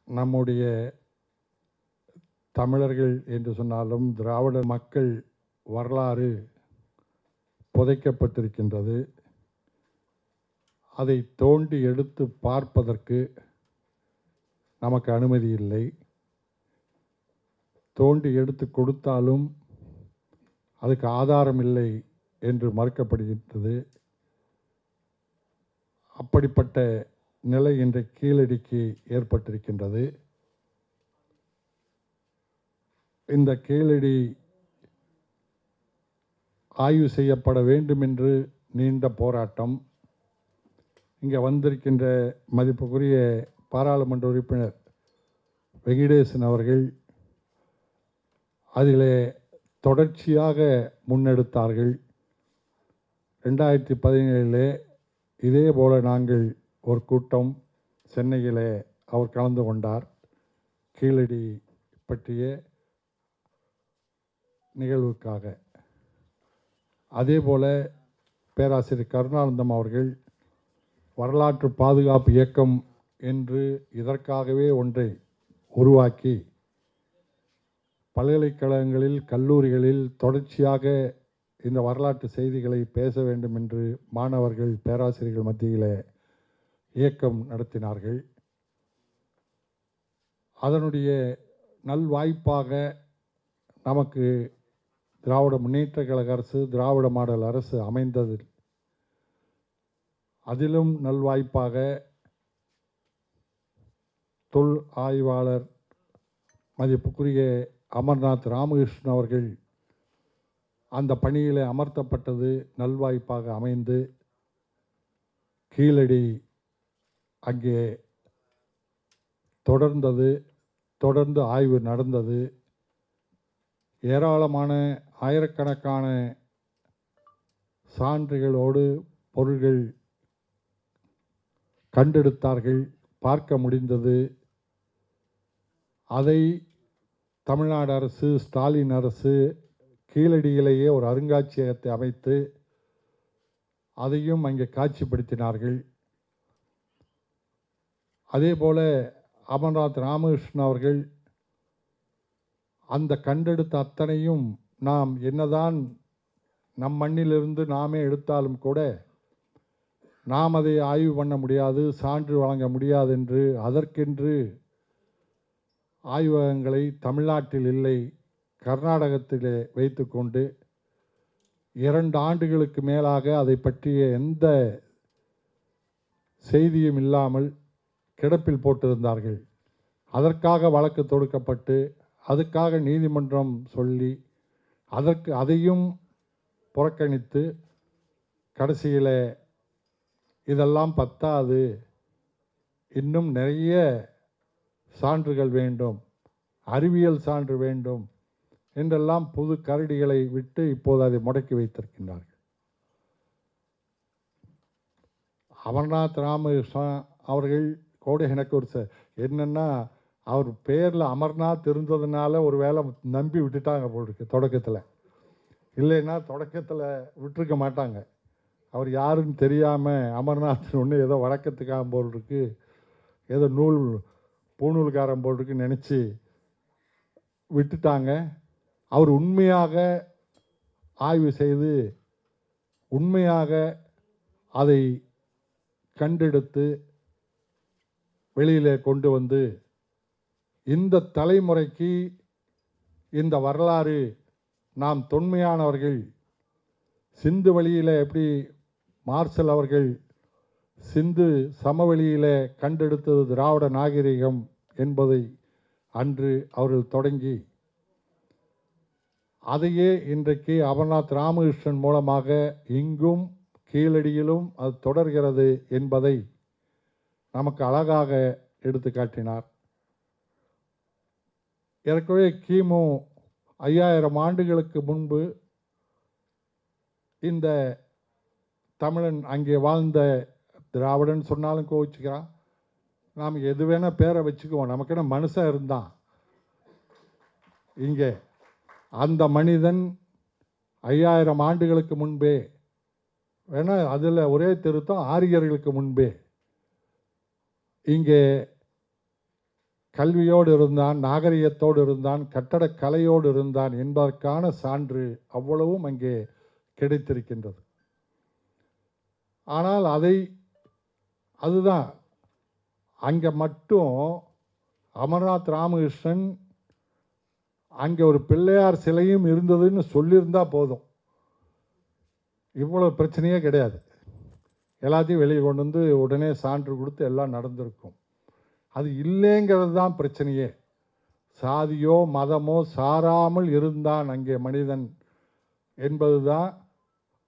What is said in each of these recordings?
நம்முடைய தமிழர்கள் என்று சொன்னாலும் திராவிட மக்கள் வரலாறு புதைக்கப்பட்டிருக்கின்றது. அதை தோண்டி எடுத்து பார்ப்பதற்கு நமக்கு அனுமதி இல்லை. தோண்டி எடுத்து கொடுத்தாலும் அதுக்கு ஆதாரம் இல்லை என்று மறுக்கப்படுகின்றது. அப்படிப்பட்ட நிலை இன்று கீழடிக்கு ஏற்பட்டிருக்கின்றது. இந்த கீழடி ஆய்வு செய்யப்பட வேண்டும் என்று நீண்ட போராட்டம். இங்கே வந்திருக்கின்ற மதிப்புக்குரிய பாராளுமன்ற உறுப்பினர் வெங்கடேசன் அவர்கள் அதிலே தொடர்ச்சியாக முன்னெடுத்தார்கள். 2017 இதே போல் நாங்கள் ஒரு கூட்டம் சென்னையிலே அவர் கலந்து கொண்டார். கீழடி பற்றிய நிகழ்வுக்காக. அதே போல் பேராசிரியர் கருணானந்தம் அவர்கள் வரலாற்று பாதுகாப்பு இயக்கம் என்று இதற்காகவே ஒன்றை உருவாக்கி பல்கலைக்கழகங்களில் கல்லூரிகளில் தொடர்ச்சியாக இந்த வரலாற்று செய்திகளை பேச வேண்டும் என்று மாணவர்கள் பேராசிரியர்கள் மத்தியில் இயக்கம் நடத்தினார்கள். அதனுடைய நல்வாய்ப்பாக நமக்கு திராவிட முன்னேற்ற கழக அரசு, திராவிட மாடல் அரசு அமைந்தது. அதிலும் நல்வாய்ப்பாக தொல் ஆய்வாளர் மதிப்புக்குரிய அமர்நாத் ராமகிருஷ்ணன் அவர்கள் அந்த பணியில் அமர்த்தப்பட்டது நல்வாய்ப்பாக அமைந்து கீழடி அங்கே தொடர்ந்து ஆய்வு நடந்தது. ஏராளமான ஆயிரக்கணக்கான சான்றுகளோடு பொருள்கள் கண்டெடுத்தார்கள், பார்க்க முடிந்தது. அதை தமிழ்நாடு அரசு, ஸ்டாலின் அரசு கீழடியிலேயே ஒரு அருங்காட்சியகத்தை அமைத்து அதையும் அங்கே காட்சிப்படுத்தினார்கள். அதே போல் அமர்நாத் ராமகிருஷ்ணன் அவர்கள் அந்த கண்டெடுத்த அத்தனையும் நாம் என்னதான் நம் மண்ணிலிருந்து நாமே எடுத்தாலும் கூட நாம் அதை ஆய்வு பண்ண முடியாது, சான்று வழங்க முடியாது என்று அதற்கென்று ஆய்வகங்களை தமிழ்நாட்டில் இல்லை, கர்நாடகத்திலே வைத்து கொண்டு 2 ஆண்டுகளுக்கு மேலாக அதை பற்றிய எந்த செய்தியும் இல்லாமல் கிடப்பில் போட்டிருந்தார்கள். அதற்காக வழக்கு தொடுக்கப்பட்டு அதுக்காக நீதிமன்றம் சொல்லி அதையும் புறக்கணித்து கடைசியில் இதெல்லாம் பத்தாது, இன்னும் நிறைய சான்றுகள் வேண்டும், அறிவியல் சான்று வேண்டும் என்றெல்லாம் புது கரடிகளை விட்டு இப்போது அதை முடக்கி வைத்திருக்கின்றார்கள். அமர்நாத் ராமகிருஷ்ணன் அவர்கள் கூட எனக்கு ஒரு என்னென்னா, அவர் பேரில் அமர்நாத் இருந்ததுனால ஒரு வேளை நம்பி விட்டுட்டாங்க போட்டுருக்கு தொடக்கத்தில். இல்லைன்னா தொடக்கத்தில் விட்டுருக்க மாட்டாங்க. அவர் யாருன்னு தெரியாமல் அமர்நாத் ஒன்று ஏதோ வழக்கத்துக்காக போல் இருக்கு, ஏதோ பூநூல்காரன் போல் இருக்குன்னு நினச்சி விட்டுட்டாங்க. அவர் உண்மையாக ஆய்வு செய்து உண்மையாக அதை கண்டெடுத்து வெளியில் கொண்டு வந்து இந்த தலைமுறைக்கு இந்த வரலாறு நாம் தொன்மையானவர்கள், சிந்து வழியில் எப்படி மார்சல் அவர்கள் சிந்து சமவெளியில் கண்டெடுத்தது திராவிட நாகரிகம் என்பதை அன்று அவர்கள் தொடங்கி அதையே இன்றைக்கு அமர்நாத் ராமகிருஷ்ணன் மூலமாக இங்கும் கீழடியிலும் அது தொடர்கிறது என்பதை நமக்கு அழகாக எடுத்து காட்டினார். ஏற்கனவே கிமு 5000 ஆண்டுகளுக்கு முன்பு இந்த தமிழன் அங்கே வாழ்ந்த திராவிடன் சொன்னாலும் கோவிச்சுக்கிறான். நாம் எது வேணால் பேரை வச்சுக்குவோம், நமக்கு என்ன மனுஷன் இருந்தான் இங்கே. அந்த மனிதன் 5000 ஆண்டுகளுக்கு முன்பே வேணா, அதில் ஒரே திருத்தம், ஆரியர்களுக்கு முன்பே இங்கே கல்வியோடு இருந்தான், நாகரிகத்தோடு இருந்தான், கட்டடக்கலையோடு இருந்தான் என்பதற்கான சான்று அவ்வளவும் அங்கே கிடைத்திருக்கின்றது. ஆனால் அதுதான் அங்கே மட்டும் அமர்நாத் ராமகிருஷ்ணன் அங்கே ஒரு பிள்ளையார் சிலையும் இருந்ததுன்னு சொல்லியிருந்தா போதும், இவ்வளோ பிரச்சனையே கிடையாது. எல்லாத்தையும் வெளியே கொண்டு வந்து உடனே சான்று கொடுத்து எல்லாம் நடந்திருக்கும். அது இல்லைங்கிறது தான் பிரச்சனையே. சாதியோ மதமோ சாராமல் இருந்தான் அங்கே மனிதன் என்பது தான்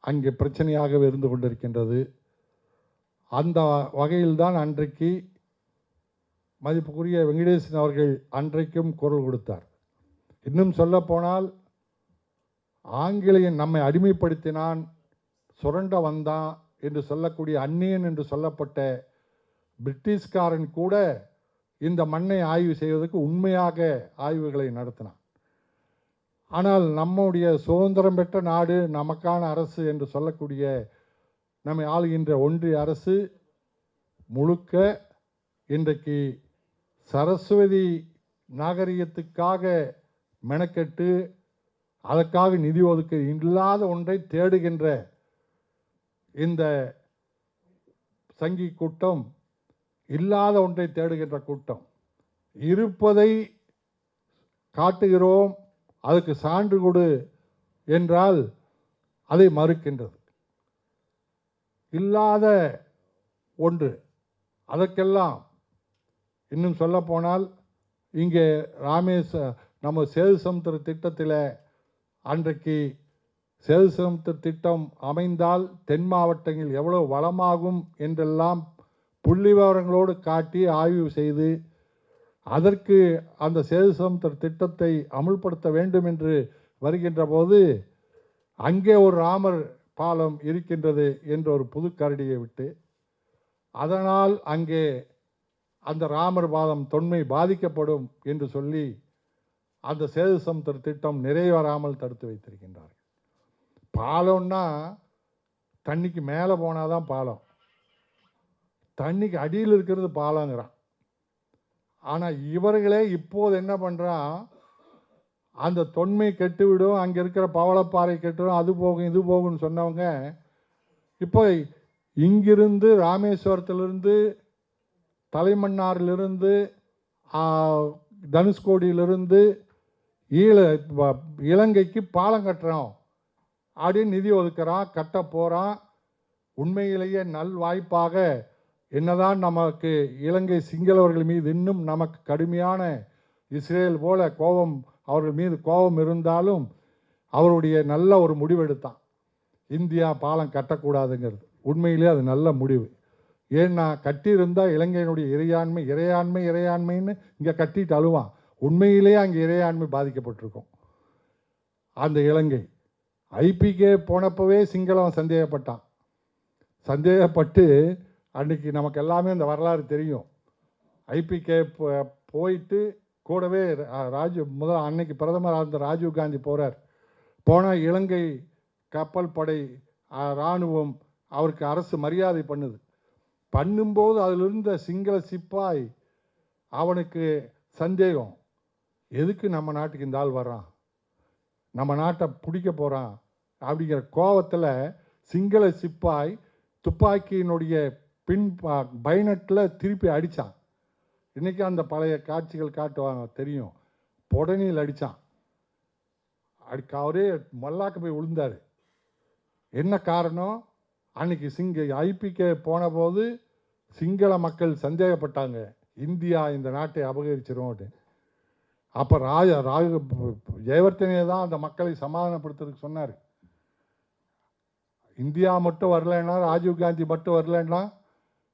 அங்கே பிரச்சனையாகவே இருந்து கொண்டிருக்கின்றது. அந்த வகையில்தான் அன்றைக்கு மதிப்புக்குரிய வெங்கடேசன் அவர்கள் அன்றைக்கும் குரல் கொடுத்தார். இன்னும் சொல்லப்போனால் ஆங்கிலேயன் நம்மை அடிமைப்படுத்தினான், சுரண்ட வந்தான் என்று சொல்லக்கூடிய அந்நியன் என்று சொல்லப்பட்ட பிரிட்டிஷ்காரன் கூட இந்த மண்ணை ஆய்வு செய்வதற்கு உண்மையாக ஆய்வுகளை நடத்தினான். ஆனால் நம்முடைய சுதந்திரம் பெற்ற நாடு, நமக்கான அரசு என்று சொல்லக்கூடிய நம்மை ஆளுகின்ற ஒன்றிய அரசு முழுக்க இன்றைக்கு சரஸ்வதி நாகரிகத்துக்காக மெனக்கெட்டு அதற்காக நிதி ஒதுக்க இல்லாத ஒன்றை தேடுகின்ற இந்த சங்கி கூட்டம் இல்லாத ஒன்றை தேடுகின்ற கூட்டம். இருப்பதை காட்டுகிறோம், அதுக்கு சான்று கொடு என்றால் அதை மறுக்கின்றது. இல்லாத ஒன்று அதற்கெல்லாம் இன்னும் சொல்லப்போனால் இங்கே நம்ம சேது சமுத்திர திட்டத்தில் அன்றைக்கு சேது சமுத்திர திட்டம் அமைந்தால் தென் மாவட்டங்கள் எவ்வளோ வளமாகும் என்றெல்லாம் புள்ளி விவரங்களோடு காட்டி ஆய்வு செய்து அதற்கு அந்த சேது சமுத்திர திட்டத்தை அமுல்படுத்த வேண்டும் என்று வருகின்ற போது அங்கே ஒரு ராமர் பாலம் இருக்கின்றது என்ற ஒரு புது கரடியை விட்டு அதனால் அங்கே அந்த ராமர் பாலம் தொன்மை பாதிக்கப்படும் என்று சொல்லி அந்த சேது சமுத்திர திட்டம் நிறைவேறாமல் தடுத்து வைத்திருக்கின்றார்கள். பாலம்னா தண்ணிக்கு மேலே போனால் தான் பாலம், தண்ணிக்கு அடியில் இருக்கிறது பாலங்கிறான். ஆனால் இவர்களே இப்போது என்ன பண்ணுறான், அந்த தொன்மை கெட்டுவிடும், அங்கே இருக்கிற பவளப்பாறை கெட்டுவிடும், அது போகும் இது போகும்னு சொன்னவங்க இப்போ இங்கிருந்து ராமேஸ்வரத்திலிருந்து தலைமன்னாரிலிருந்து தனுஷ்கோடியிலிருந்து இலங்கைக்கு பாலம் கட்டுறோம் அப்படின்னு நிதி ஒதுக்குறான், கட்ட போகிறான். உண்மையிலேயே நல் வாய்ப்பாக என்னதான் நமக்கு இலங்கை சிங்களவர்கள் மீது இன்னும் நமக்கு கடுமையான இஸ்ரேல் போல கோபம், அவர்கள் மீது கோபம் இருந்தாலும் அவருடைய நல்ல ஒரு முடிவெடுத்தான், இந்தியா பாலம் கட்டக்கூடாதுங்கிறது. உண்மையிலே அது நல்ல முடிவு. ஏன்னா கட்டியிருந்தால் இலங்கையினுடைய இறையாண்மைன்னு இங்கே கட்டிட்டு அழுவான். உண்மையிலேயே அங்கே இறையாண்மை பாதிக்கப்பட்டிருக்கும். அந்த இலங்கை ஐபிகே போனப்பவே சிங்களவன் சந்தேகப்பட்டு அன்றைக்கி நமக்கு எல்லாமே இந்த வரலாறு தெரியும். ஐபிகே போயிட்டு கூடவே அன்னைக்கு பிரதமராக இருந்த ராஜீவ் காந்தி போனால் இலங்கை கப்பல் படை இராணுவம் அவருக்கு அரசு மரியாதை பண்ணும்போது அதில் இருந்த சிங்கள சிப்பாய் அவனுக்கு சந்தேகம், எதுக்கு நம்ம நாட்டுக்கு இந்த ஆள் வர்றான், நம்ம நாட்டை பிடிக்க போகிறான் அப்படிங்கிற கோபத்தில் சிங்கள சிப்பாய் துப்பாக்கியினுடைய பின் பைனட்டில் திருப்பி அடித்தான். இன்றைக்கி அந்த பழைய காட்சிகள் காட்டுவாங்க தெரியும். பொடனியில் அடித்தான், அவரே மல்லாக்க போய் விழுந்தார். என்ன காரணம், அன்னைக்கு ஐபிகே போன போது சிங்கள மக்கள் சந்தேகப்பட்டாங்க, இந்தியா இந்த நாட்டை அபகரிச்சிரும். அப்போ ஜெயவர்த்தனே தான் அந்த மக்களை சமாதானப்படுத்துறதுக்கு சொன்னார். இந்தியா மட்டும் வரலைன்னா, ராஜீவ்காந்தி மட்டும் வரலைன்னா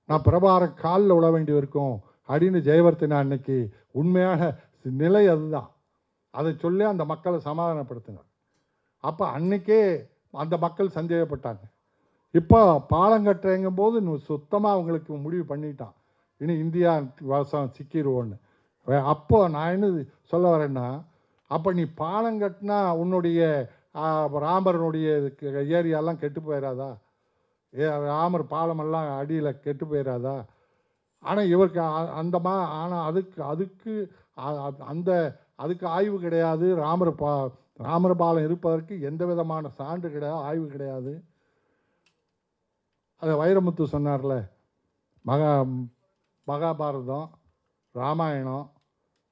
நான் பிரபாகரன் காலில் விட வேண்டி இருக்கும் அப்படின்னு ஜெயவர்த்தனா அன்னைக்கு உண்மையான நிலை அதுதான். அதை சொல்லி அந்த மக்களை சமாதானப்படுத்தினார். அப்போ அன்னைக்கே அந்த மக்கள் சந்தேகப்பட்டாங்க. இப்போ பாலம் கட்டுறங்கும் போது சுத்தமாக அவங்களுக்கு முடிவு பண்ணிட்டான், இனி இந்தியா வசம் சிக்கிடுவோன்னு. அப்போ நான் என்ன சொல்ல வரேன்னா, அப்போ நீ பாலம் கட்டினா உன்னுடைய ராமரனுடைய ஏரியாலாம் கெட்டு போயிடாதா, ராமர் பாலமெல்லாம் அடியில் கெட்டு போயிடாதா ஆனால் இவருக்கு அந்த ஆனால் அதுக்கு அதுக்கு அந்த அதுக்கு ஆய்வு கிடையாது. ராமர் பாலம் இருப்பதற்கு எந்த விதமான சான்று கிடையாது, ஆய்வு கிடையாது. அதை வைரமுத்து சொன்னார்ல, மகாபாரதம், ராமாயணம்,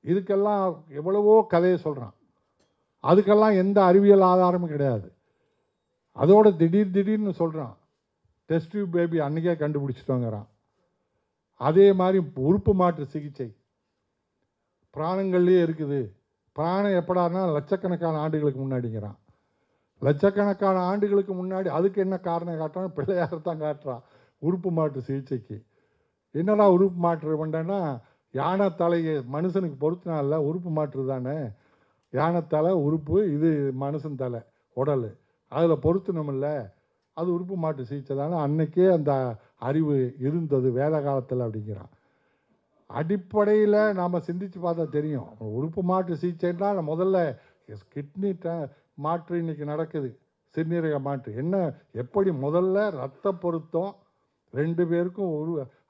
இதுக்கெல்லாம் எவ்வளவோ கதையை சொல்கிறான். அதுக்கெல்லாம் எந்த அறிவியல் ஆதாரமும் கிடையாது. அதோட திடீர்னு சொல்கிறான் டெஸ்ட் டியூப் பேபி அன்றைக்கே கண்டுபிடிச்சிட்டோங்கிறான். அதே மாதிரி உறுப்பு மாற்று சிகிச்சை பிராணங்கள்லேயே இருக்குது. பிராணம் எப்படான்னா லட்சக்கணக்கான ஆண்டுகளுக்கு முன்னாடிங்கிறான். லட்சக்கணக்கான ஆண்டுகளுக்கு முன்னாடி அதுக்கு என்ன காரணம் காட்டுறான்? பிள்ளையார் தான் காட்டுறான் உறுப்பு மாற்று சிகிச்சைக்கு. என்னடா உறுப்பு மாற்று பண்ணேன்னா, யானை தலையை மனுஷனுக்கு பொறுத்தினால உறுப்பு மாற்று தானே. யானை தலை உறுப்பு, இது மனுஷன் தலை உடல், அதில் பொருத்தணுமில்ல, அது உறுப்பு மாற்று சிகிச்சை தானே. அன்னைக்கே அந்த அறிவு இருந்தது வேத காலத்தில் அப்படிங்கிறான். அடிப்படையில் நாம் சிந்தித்து பார்த்தா தெரியும். உறுப்பு மாற்று சிகிச்சைன்னா முதல்ல கிட்னி மாற்று இன்றைக்கி நடக்குது, சிறுநீரக மாற்று. என்ன எப்படி முதல்ல இரத்த பொருத்தம் 2 பேருக்கும்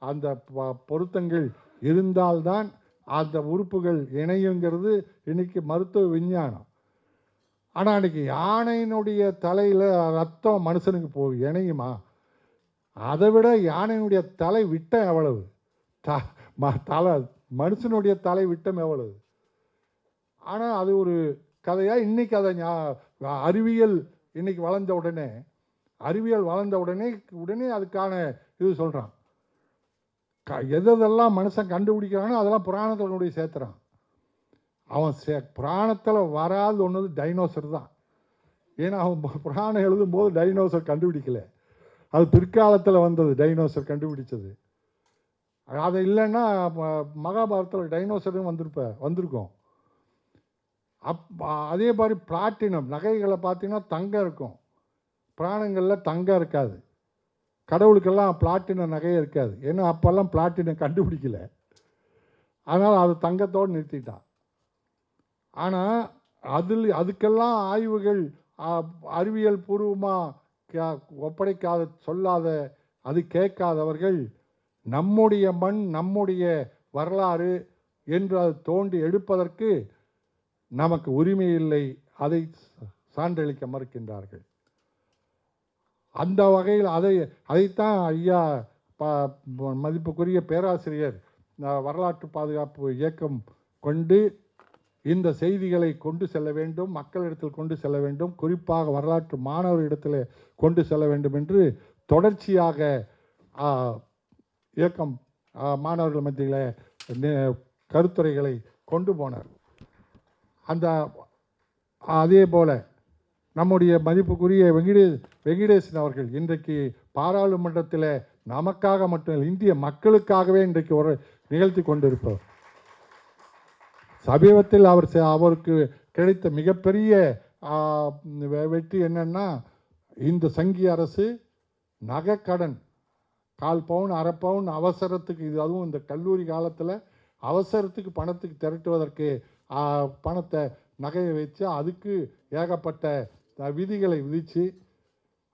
அந்த பொருத்தங்கள் இருந்தால்தான் அந்த உறுப்புகள் இணையுங்கிறது இன்றைக்கி மருத்துவ விஞ்ஞானம். ஆனால் அன்றைக்கி யானையினுடைய தலையில் ரத்தம் மனுஷனுக்கு இணையுமா? அதை விட யானையினுடைய தலை விட்டம் எவ்வளவு, தலை மனுஷனுடைய தலை விட்டம் எவ்வளவு. ஆனால் அது ஒரு கதையாக இன்றைக்கி அதை அறிவியல் இன்றைக்கி வளர்ந்த உடனே அதுக்கான இது சொல்கிறான். எதெல்லாம் மனுஷன் கண்டுபிடிக்கிறானோ அதெல்லாம் புராணத்தினுடைய சேர்த்துறான். அவன் புராணத்தில் வராது ஒன்று டைனோசர் தான். ஏன்னா அவன் புராணம் எழுதும்போது டைனோசர் கண்டுபிடிக்கல, அது பிற்காலத்தில் வந்தது டைனோசர் கண்டுபிடிச்சது. அது இல்லைன்னா மகாபாரதத்தில் டைனோசரும் வந்திருக்கும். அதே மாதிரி பிளாட்டினம் நகைகளை பார்த்தீங்கன்னா தங்கம் இருக்கும், புராணங்களில் தங்கம் இருக்காது. கடவுளுக்கெல்லாம் பிளாட்டினம் நகையே இருக்காது. ஏன்னா அப்போல்லாம் பிளாட்டினம் கண்டுபிடிக்கல, அதனால் அது தங்கத்தோடு நிறுத்திட்டான். ஆனால் அதுக்கெல்லாம் ஆய்வுகள் அறிவியல் பூர்வமாக ஒப்படைக்காத சொல்லாத அது கேட்காதவர்கள் நம்முடைய மண் நம்முடைய வரலாறு என்று அது தோண்டி எடுப்பதற்கு நமக்கு உரிமை இல்லை, அதை சான்றளிக்க மறுக்கின்றார்கள். அந்த வகையில் அதைத்தான் ஐயா மதிப்புக்குரிய பேராசிரியர் வரலாற்று பாதுகாப்பு இயக்கம் கொண்டு இந்த செய்திகளை கொண்டு செல்ல வேண்டும், மக்களிடத்தில் கொண்டு செல்ல வேண்டும், குறிப்பாக வரலாற்று மாணவர்களிடத்தில் கொண்டு செல்ல வேண்டும் என்று தொடர்ச்சியாக இயக்கம் மாணவர்கள் மத்தியில் கருத்துரைகளை கொண்டு போனார். அதே போல் நம்முடைய மதிப்புக்குரிய வெங்கடேசன் அவர்கள் இன்றைக்கு பாராளுமன்றத்தில் நமக்காக மட்டும் இந்திய மக்களுக்காகவே இன்றைக்கு ஒரு நிகழ்த்தி கொண்டிருப்பவர். சமீபத்தில் அவருக்கு கிடைத்த மிகப்பெரிய வெற்றி என்னன்னா, இந்த சங்கி அரசு நகைக்கடன் 1/4 பவுன் 1/2 பவுன் அவசரத்துக்கு, இது அதுவும் இந்த கல்லூரி காலத்தில் அவசரத்துக்கு பணத்துக்கு திரட்டுவதற்கு பணத்தை நகையை வச்சு அதுக்கு ஏகப்பட்ட விதிகளை விதித்து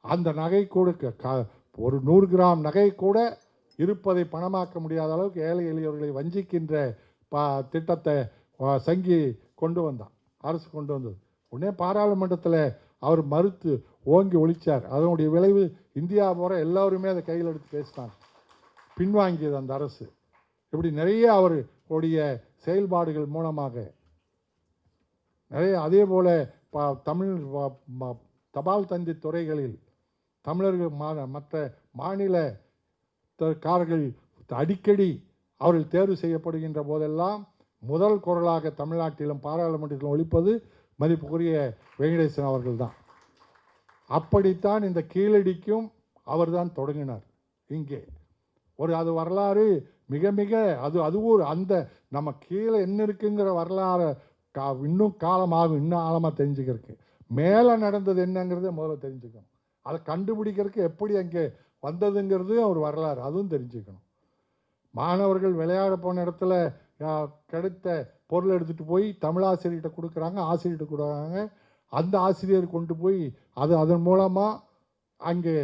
அந்த நகை கூட ஒரு 100 கிராம் நகை கூட இருப்பதை பணமாக்க முடியாத அளவுக்கு ஏழை எளியவர்களை வஞ்சிக்கின்ற திட்டத்தை சங்கி அரசு கொண்டு வந்தது. உடனே பாராளுமன்றத்தில் அவர் மறுத்து ஓங்கி ஒழிச்சார். அதனுடைய விளைவு இந்தியா போகிற எல்லோருமே அதை கையில் எடுத்து பேசினாங்க, பின்வாங்கியது அந்த அரசு. இப்படி நிறைய அவருடைய செயல்பாடுகள் மூலமாக நிறைய. அதே போல் தமிழ் தபால் தந்தி துறைகளில் தமிழர்கள் மற்ற மாநிலக்காரர்கள் அடிக்கடி அவர்கள் தேர்வு செய்யப்படுகின்ற போதெல்லாம் முதல் குரலாக தமிழ்நாட்டிலும் பாராளுமன்றத்திலும் ஒலிப்பது மதிப்புக்குரிய வெங்கடேசன் அவர்கள் தான். அப்படித்தான் இந்த கீழடிக்கும் அவர் தான் தொடங்கினார். இங்கே அது வரலாறு மிக மிக அது ஒரு அந்த நம்ம கீழே என்ன இருக்குங்கிற வரலாறு இன்னும் காலமாகும், இன்னும் ஆழமாக தெரிஞ்சுக்கிறதுக்கு. மேலே நடந்தது என்னங்கிறத முதல்ல தெரிஞ்சுக்கணும். அதை கண்டுபிடிக்கிறதுக்கு எப்படி அங்கே வந்ததுங்கிறது ஒரு வரலாறு, அதுவும் தெரிஞ்சுக்கணும். மாணவர்கள் விளையாட போன இடத்துல கிடைத்த பொருள் எடுத்துகிட்டு போய் தமிழாசிரியர்கிட்ட கொடுக்குறாங்க, ஆசிரியர்கிட்ட கொடுக்குறாங்க. அந்த ஆசிரியர் கொண்டு போய் அதன் மூலமாக அங்கே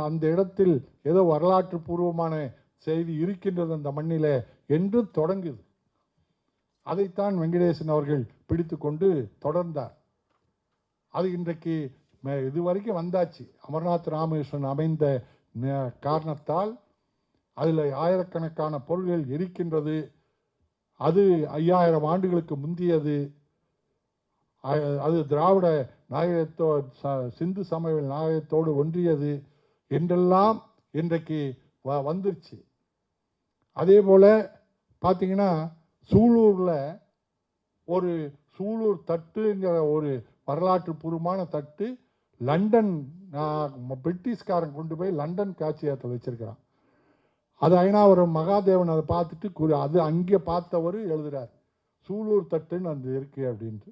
அந்த இடத்தில் ஏதோ வரலாற்று பூர்வமான செய்தி இருக்கின்றது அந்த மண்ணிலே என்று தொடங்குது. அதைத்தான் வெங்கடேசன் அவர்கள் பிடித்து கொண்டு தொடர்ந்தார். அது இன்றைக்கு இதுவரைக்கும் வந்தாச்சு. அமர்நாத் ராமகிருஷ்ணன் அமைந்த காரணத்தால் அதில் ஆயிரக்கணக்கான பொருள்கள் இருக்கின்றது. அது 5000 ஆண்டுகளுக்கு முந்தியது. அது திராவிட நாகரிகத்தோ சிந்து சமவெளி நாகரிகத்தோடு ஒன்றியது என்றெல்லாம் இன்றைக்கு வந்துருச்சு. அதே போல் பார்த்தீங்கன்னா சூலூரில் ஒரு சூலூர் தட்டுங்கிற ஒரு வரலாற்று பூர்வமான தட்டு லண்டன் பிரிட்டிஷ்காரன் கொண்டு போய் லண்டன் காட்சியகத்தில் வச்சிருக்கிறான். அது ஐநாவரம் மகாதேவன் அதை பார்த்துட்டு அது அங்கே பார்த்தவர் எழுதுகிறார், சூலூர் தட்டுன்னு அந்த இருக்கு அப்படின்ட்டு.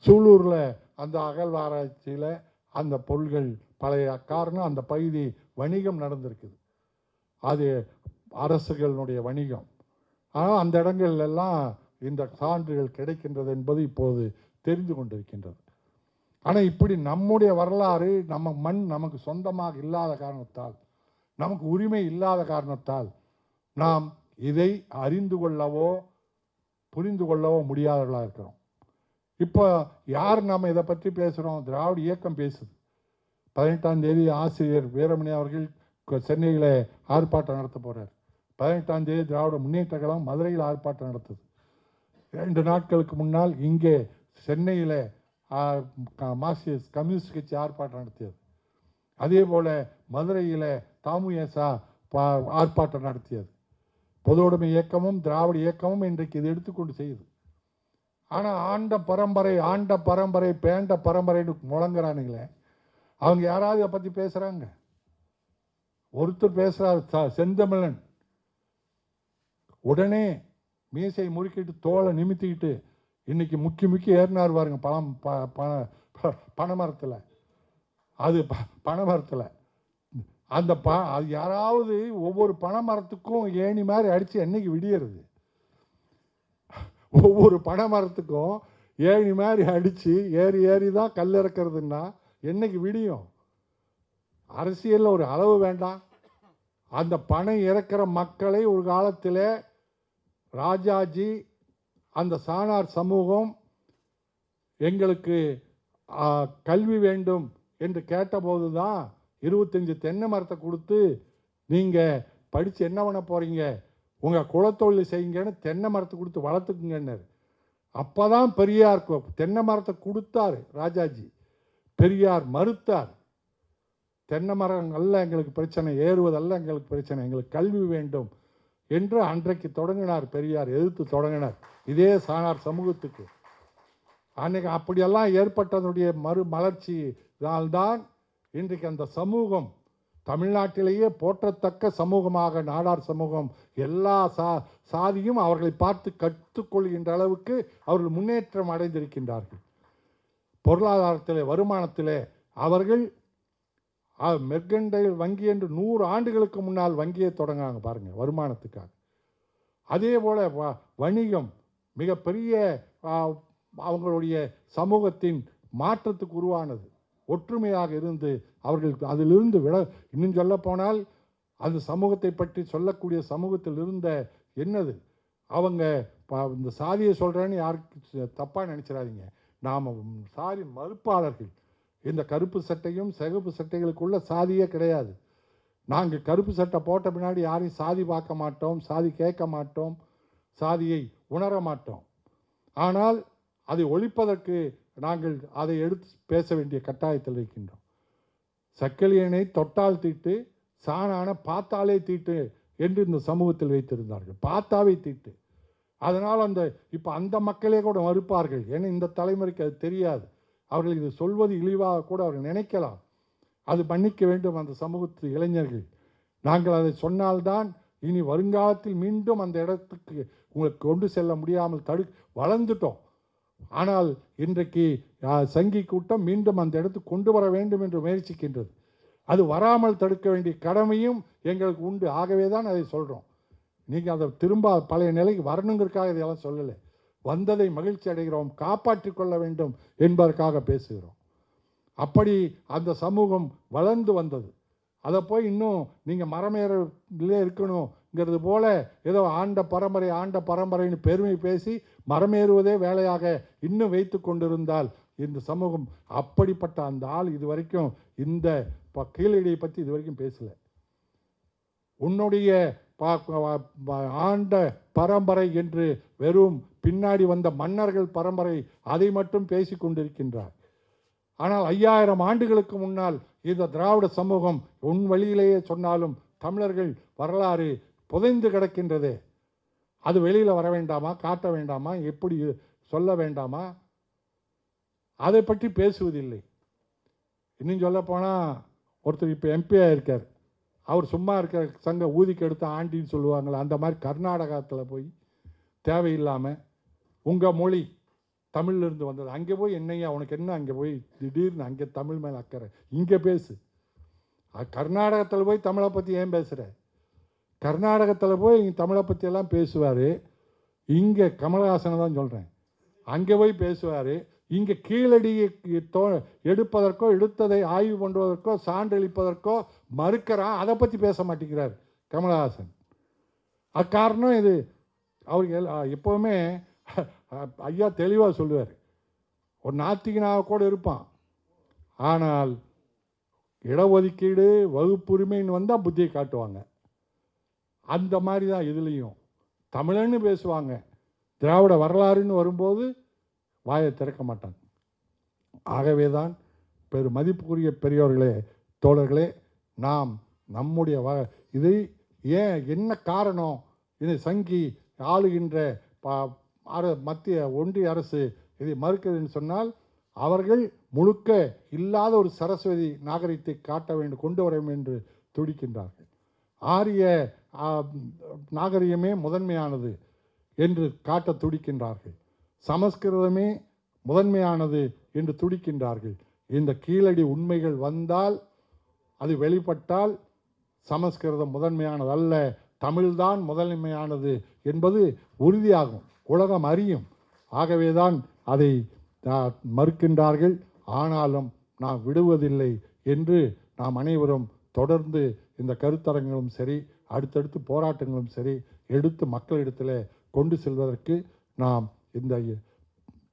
சூலூரில் அந்த அகழ்வாராய்ச்சியில் அந்த பொருள்கள் பழைய காரணம் அந்த பகுதி வணிகம் நடந்திருக்குது. அது அரசுகளுடைய வணிகம். ஆனால் அந்த இடங்கள்லாம் இந்த சான்றுகள் கிடைக்கின்றது என்பது இப்போது தெரிந்து கொண்டிருக்கின்றது. ஆனால் இப்படி நம்முடைய வரலாறு நம்ம மண் நமக்கு சொந்தமாக இல்லாத காரணத்தால், நமக்கு உரிமை இல்லாத காரணத்தால் நாம் இதை அறிந்து கொள்ளவோ புரிந்து கொள்ளவோ முடியாதவர்களாக இருக்கிறோம். இப்போ யார் நாம் இதை பற்றி பேசுகிறோம்? திராவிட இயக்கம் பேசுது. 18ஆம் தேதி ஆசிரியர் வீரமணி அவர்கள் சென்னையில் ஆர்ப்பாட்டம் நடத்த போகிறார். 18ஆம் தேதி திராவிட முன்னேற்ற கழகம் மதுரையில் ஆர்ப்பாட்டம் நடத்துது. 2 நாட்களுக்கு முன்னால் இங்கே சென்னையில் மார்க்சிஸ்ட் கம்யூனிஸ்ட் கட்சி ஆர்ப்பாட்டம் நடத்தியது. அதே போல் மதுரையில் தாமுயசா ஆர்ப்பாட்டம் நடத்தியது. பொது உடைமை இயக்கமும் திராவிட இயக்கமும் இன்றைக்கு இது எடுத்துக்கொண்டு செய்யுது. ஆனால் ஆண்ட பரம்பரை பேண்ட பரம்பரைன்னு முழங்குறானுங்களே, அவங்க யாராவது அதை பற்றி பேசுகிறாங்க? ஒருத்தர் பேசுகிறார், செந்தமிழன். உடனே மீசை முறுக்கிட்டு தோலை நிமித்திக்கிட்டு இன்னைக்கு முக்கி ஏறினார் பாருங்க பனைமரத்தில். அது பனைமரத்தில் அந்த அது யாராவது ஒவ்வொரு பனைமரத்துக்கும் ஏணி மாதிரி அடித்து என்னைக்கு விடியறது? ஒவ்வொரு பனைமரத்துக்கும் ஏணி மாதிரி அடித்து ஏறி தான் கல் இறக்கிறதுன்னா என்னைக்கு விடியும்? அரசியலில் ஒரு அளவு வேண்டாம். அந்த பனை இறக்கிற மக்களை ஒரு காலத்தில் ராஜாஜி அந்த சாணார் சமூகம் எங்களுக்கு கல்வி வேண்டும் என்று கேட்டபோது தான் 25 தென்னை மரத்தை கொடுத்து நீங்கள் படித்து என்ன பண்ண போகிறீங்க, உங்கள் குலத்தொழில் செய்யுங்கன்னு தென்னை மரத்தை கொடுத்து வளர்த்துக்குங்கன்னாரு. அப்போ தான் பெரியார் தென்னை மரத்தை கொடுத்தார் ராஜாஜி. பெரியார் மறுத்தார். தென்னை மரம் அல்ல எங்களுக்கு பிரச்சனை, ஏறுவதல்ல எங்களுக்கு பிரச்சனை, எங்களுக்கு கல்வி வேண்டும் என்று அன்றைக்கு தொடங்கினார் பெரியார். எதிர்த்து தொடங்கினார் இதே சாணார் சமூகத்துக்கு. அன்னைக்கு அப்படியெல்லாம் ஏற்பட்டதுடைய மலர்ச்சியால்தான் இன்றைக்கு அந்த சமூகம் தமிழ்நாட்டிலேயே போற்றத்தக்க சமூகமாக நாடார் சமூகம் எல்லா சாதியும் அவர்களை பார்த்து கற்றுக்கொள்கின்ற அளவுக்கு அவர்கள் முன்னேற்றம் அடைந்திருக்கின்றார்கள். பொருளாதாரத்திலே வருமானத்திலே அவர்கள் மெர்கண்டைல் வங்கி என்று 100 ஆண்டுகளுக்கு முன்னால் வங்கியை தொடங்கினாங்க பாருங்கள் வருமானத்துக்காக. அதே போல் வணிகம் மிகப்பெரிய அவங்களுடைய சமூகத்தின் மாற்றத்துக்கு உருவானது. ஒற்றுமையாக இருந்து அவர்கள் அதிலிருந்து இன்னும் சொல்ல போனால் அந்த சமூகத்தை பற்றி சொல்லக்கூடிய சமூகத்தில் இருந்த என்னது அவங்க இந்த சாதியை சொல்கிறேன்னு யாருக்கு தப்பாக நினச்சிடாதீங்க. நாம் சாதி மறுப்பாளர்கள். இந்த கருப்பு சட்டையும் சிகப்பு சட்டைகளுக்குள்ள சாதியே கிடையாது. நாங்கள் கருப்பு சட்டை போட்ட பின்னாடி யாரையும் சாதி பார்க்க மாட்டோம், சாதி கேட்க மாட்டோம், சாதியை உணர மாட்டோம். ஆனால் அதை ஒழிப்பதற்கு நாங்கள் அதை எடுத்து பேச வேண்டிய கட்டாயத்தில் இருக்கின்றோம். சக்கிலியனை தொட்டால் தீட்டு, சாணான பார்த்தாலே தீட்டு என்று இந்த சமூகத்தில் வைத்திருந்தார்கள். பார்த்தாவே தீட்டு. அதனால் இப்போ அந்த மக்களே கூட மறுப்பார்கள். ஏன்னா இந்த தலைமுறைக்கு அது தெரியாது. அவர்கள் இது சொல்வது இழிவாக கூட அவர்கள் நினைக்கலாம். அது மன்னிக்க வேண்டும் அந்த சமூகத்து இளைஞர்கள். நாங்கள் அதை சொன்னால்தான் இனி வருங்காலத்தில் மீண்டும் அந்த இடத்துக்கு உங்களுக்கு கொண்டு செல்ல முடியாமல் வளர்ந்துட்டோம். ஆனால் இன்றைக்கு சங்கி கூட்டம் மீண்டும் அந்த இடத்துக்கு கொண்டு வர வேண்டும் என்று முயற்சிக்கின்றது. அது வராமல் தடுக்க வேண்டிய கடமையும் எங்களுக்கு உண்டு. ஆகவே தான் அதை சொல்கிறோம். நீங்கள் அதை திரும்ப பழைய நிலைக்கு வரணுங்கிறதுக்காக இதெல்லாம் சொல்லலை. வந்ததை மகிழ்ச்சி அடைகிறோம், காப்பாற்றி கொள்ள வேண்டும் என்பதற்காக பேசுகிறோம். அப்படி அந்த சமூகம் வளர்ந்து வந்தது. அதை போய் இன்னும் நீங்கள் மரமேறலே இருக்கணும், ங்கிறது போல ஏதோ ஆண்ட பரம்பரைன்னு பெருமை பேசி மரமேறுவதே வேலையாக இன்னும் வைத்து கொண்டிருந்தால் இந்த சமூகம் அப்படிப்பட்ட அந்த ஆள் இது வரைக்கும் இந்த கீழடியை பற்றி இது வரைக்கும் பேசலை. உன்னுடைய ஆண்ட பரம்பரை என்று வெறும் பின்னாடி வந்த மன்னர்கள் பரம்பரை அதை மட்டும் பேசி கொண்டிருக்கின்றார். ஆனால் 5000 ஆண்டுகளுக்கு முன்னால் இந்த திராவிட சமூகம் உன் வழியிலேயே சொன்னாலும் தமிழர்கள் வரலாறு புதைந்து கிடக்கின்றதே. அது வெளியில் வர வேண்டாமா, காட்ட வேண்டாமா, எப்படி சொல்ல வேண்டாமா? அதை பற்றி பேசுவதில்லை. இன்னும் சொல்லப்போனால் ஒருத்தர் இப்போ எம்பியாக இருக்கார். அவர் சும்மா இருக்கிற சங்க ஊதிக்கு எடுத்த ஆண்டின்னு சொல்லுவாங்களே, அந்த மாதிரி கர்நாடகத்தில் போய் தேவையில்லாமல் உங்கள் மொழி தமிழ்லேருந்து வந்தது, அங்கே போய் என்னையா உனக்கு என்ன, அங்கே போய் திடீர்னு அங்கே தமிழ் மேலே அக்கறை, இங்கே பேசு. கர்நாடகத்தில் போய் தமிழை பற்றி ஏன் பேசுகிற? கர்நாடகத்தில் போய் தமிழை பற்றியெல்லாம் பேசுவார். இங்கே கமலஹாசனை தான் சொல்கிறேன், அங்கே போய் பேசுவார். இங்கே கீழடியை எடுப்பதற்கோ எடுத்ததை ஆய்வு பண்ணுவதற்கோ சான்றளிப்பதற்கோ மறுக்கிறான். அதை பற்றி பேச மாட்டேங்கிறார் கமலஹாசன். அக்காரணம் இது. அவருக்கு எப்போவுமே ஐயா தெளிவாக சொல்லுவார், ஒரு நாத்திகனாக கூட இருப்பான், ஆனால் இடஒதுக்கீடு வகுப்புரிமைன்னு வந்தால் புத்தியை காட்டுவாங்க. அந்த மாதிரி தான் இதுலேயும் தமிழன்னு பேசுவாங்க, திராவிட வரலாறுன்னு வரும்போது வாயை திறக்க மாட்டாங்க. ஆகவே தான் மதிப்புக்குரிய பெரியவர்களே, தோழர்களே, நாம் நம்முடைய இதை ஏன் என்ன காரணம், இதை சங்கி ஆளுகின்ற மத்திய ஒன்றிய அரசு இதை மறுக்கிறதுன்னு சொன்னால், அவர்கள் முழுக்க இல்லாத ஒரு சரஸ்வதி நாகரிகத்தை காட்ட வேண்டும், கொண்டு வர வேண்டும் என்று துடிக்கின்றார்கள். ஆரிய நாகரிகமே முதன்மையானது என்று காட்ட துடிக்கின்றார்கள். சமஸ்கிருதமே முதன்மையானது என்று துடிக்கின்றார்கள். இந்த கீழடி உண்மைகள் வந்தால், அது வெளிப்பட்டால், சமஸ்கிருதம் முதன்மையானது அல்ல, தமிழ்தான் முதன்மையானது என்பது உறுதியாகும், உலகம் அறியும். ஆகவேதான் அதை மறுக்கின்றார்கள். ஆனாலும் நாம் விடுவதில்லை என்று நாம் அனைவரும் தொடர்ந்து இந்த கருத்தரங்களும் சரி, அடுத்தடுத்து போராட்டங்களும் சரி எடுத்து மக்களிடத்தில் கொண்டு செல்வதற்கு நாம் இந்த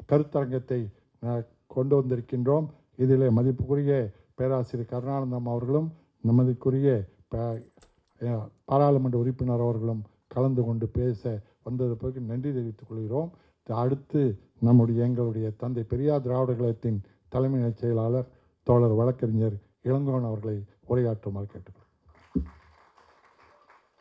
கருத்தரங்கத்தை கொண்டு வந்திருக்கின்றோம். இதில் மதிப்புக்குரிய பேராசிரியர் கருணானந்தம் அவர்களும் நமதுக்குரிய பாராளுமன்ற உறுப்பினர் அவர்களும் கலந்து கொண்டு பேச வந்ததற்கு நன்றி தெரிவித்துக் கொள்கிறோம். அடுத்து எங்களுடைய தந்தை பெரியார் திராவிடர் கழகத்தின் தலைமை செயலாளர் தோழர் வழக்கறிஞர் இளங்கோவன் அவர்களை உரையாற்றுமாறு கேட்டுக்கொள்கிறேன்.